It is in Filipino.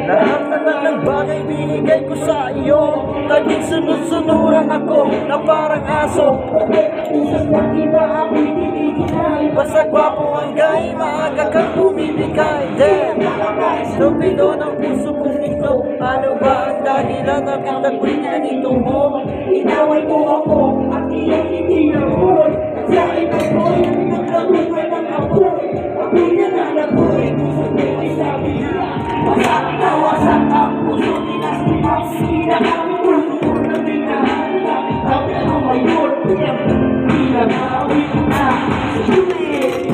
Lahat naman ng bagay binigay ko sa iyo, naging sunod-sunuran ako na parang aso. Basta gwapo ang gay, maaga kang bumibigay. Damn, stupido ng puso kong ito. Ano ba ang dahilan na pinagpuli nito mo? Inaway mo ako at iyong itinapon. Sa ibang boy, nagkabuhay ng apoy. Apoy na nalaboy, puso ko ay sabi nila. Wasak na wasak ang puso nila. Sila kami puso na minahan. Kami kami ang mayon. Bila mawin na. Sulit.